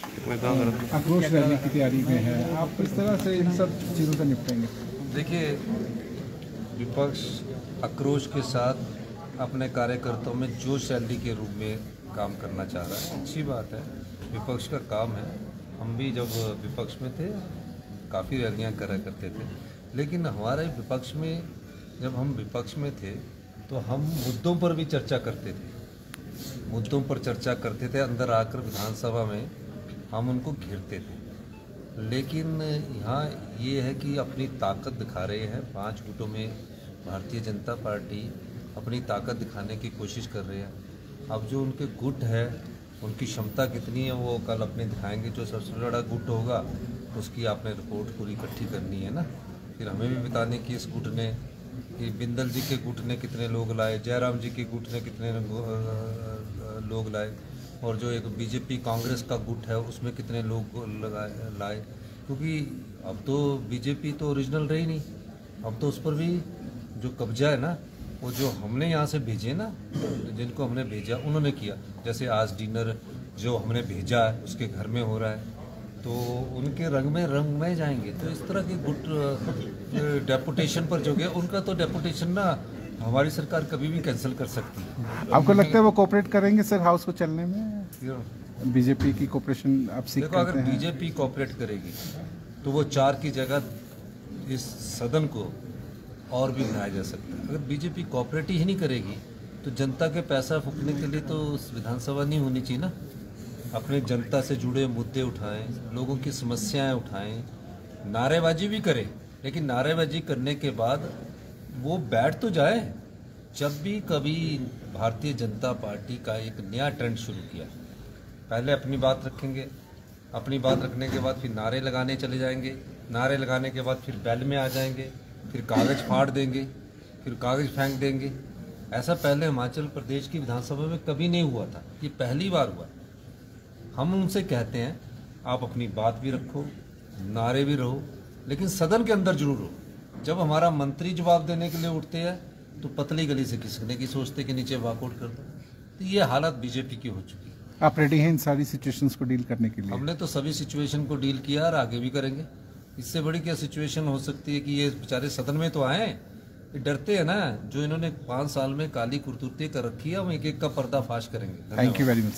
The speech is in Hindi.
आक्रोश रैली की तैयारी में है, आप किस तरह से इन सब चीज़ों से निपटेंगे? देखिए, विपक्ष आक्रोश के साथ अपने कार्यकर्ताओं में जोश रैली के रूप में काम करना चाह रहा है। अच्छी बात है, विपक्ष का काम है। हम भी जब विपक्ष में थे काफ़ी रैलियां करा करते थे, लेकिन हमारे विपक्ष में जब हम विपक्ष में थे तो हम मुद्दों पर भी चर्चा करते थे, मुद्दों पर चर्चा करते थे। अंदर आकर विधानसभा में हम उनको घेरते थे। लेकिन यहाँ ये है कि अपनी ताकत दिखा रहे हैं 5 गुटों में भारतीय जनता पार्टी अपनी ताकत दिखाने की कोशिश कर रहे हैं। अब जो उनके गुट है उनकी क्षमता कितनी है वो कल अपने दिखाएंगे। जो सबसे बड़ा गुट होगा उसकी आपने रिपोर्ट पूरी इकट्ठी करनी है ना, फिर हमें भी बताने कि इस गुट ने, कि बिंदल जी के गुट ने कितने लोग लाए, जयराम जी के गुट ने कितने लोग लाए, और जो एक बीजेपी कांग्रेस का गुट है उसमें कितने लोग लाए। क्योंकि अब तो बीजेपी तो ओरिजिनल रही नहीं, अब तो उस पर भी जो कब्जा है ना, वो जो हमने यहाँ से भेजे ना, जिनको हमने भेजा उन्होंने किया। जैसे आज डिनर जो हमने भेजा है उसके घर में हो रहा है, तो उनके रंग में जाएंगे। तो इस तरह के गुट डेपुटेशन पर जो गया, उनका तो डेपुटेशन ना हमारी सरकार कभी भी कैंसिल कर सकती है। आपको लगता है वो कोऑपरेट करेंगे सर हाउस को चलने में? बीजेपी की कोऑपरेशन आप सीख देखो, अगर बीजेपी कोऑपरेट करेगी तो वो 4 की जगह इस सदन को और भी बनाया जा सकता है। अगर बीजेपी कोऑपरेट ही नहीं करेगी तो जनता के पैसा फूकने के लिए तो विधानसभा नहीं होनी चाहिए ना। अपने जनता से जुड़े मुद्दे उठाएं, लोगों की समस्याएं उठाएं, नारेबाजी भी करें, लेकिन नारेबाजी करने के बाद वो बैठ तो जाए। जब भी कभी भारतीय जनता पार्टी का एक नया ट्रेंड शुरू किया, पहले अपनी बात रखेंगे, अपनी बात रखने के बाद फिर नारे लगाने चले जाएंगे, नारे लगाने के बाद फिर बैल में आ जाएंगे, फिर कागज़ फाड़ देंगे, फिर कागज़ फेंक देंगे। ऐसा पहले हिमाचल प्रदेश की विधानसभा में कभी नहीं हुआ था, ये पहली बार हुआ। हम उनसे कहते हैं आप अपनी बात भी रखो, नारे भी रहो, लेकिन सदन के अंदर जरूर रहो। जब हमारा मंत्री जवाब देने के लिए उठते हैं तो पतली गली से खिसकने की सोचते कि नीचे वॉकआउट कर दो। तो ये हालत बीजेपी की हो चुकी है। आप रेडी हैं इन सारी सिचुएशंस को डील करने के लिए? हमने तो सभी सिचुएशन को डील किया और आगे भी करेंगे। इससे बड़ी क्या सिचुएशन हो सकती है कि ये बेचारे सदन में तो आए, ये डरते हैं ना। जो इन्होंने 5 साल में काली कुर्तुती कर रखी है, हम एक एक का पर्दाफाश करेंगे। Thank you very much.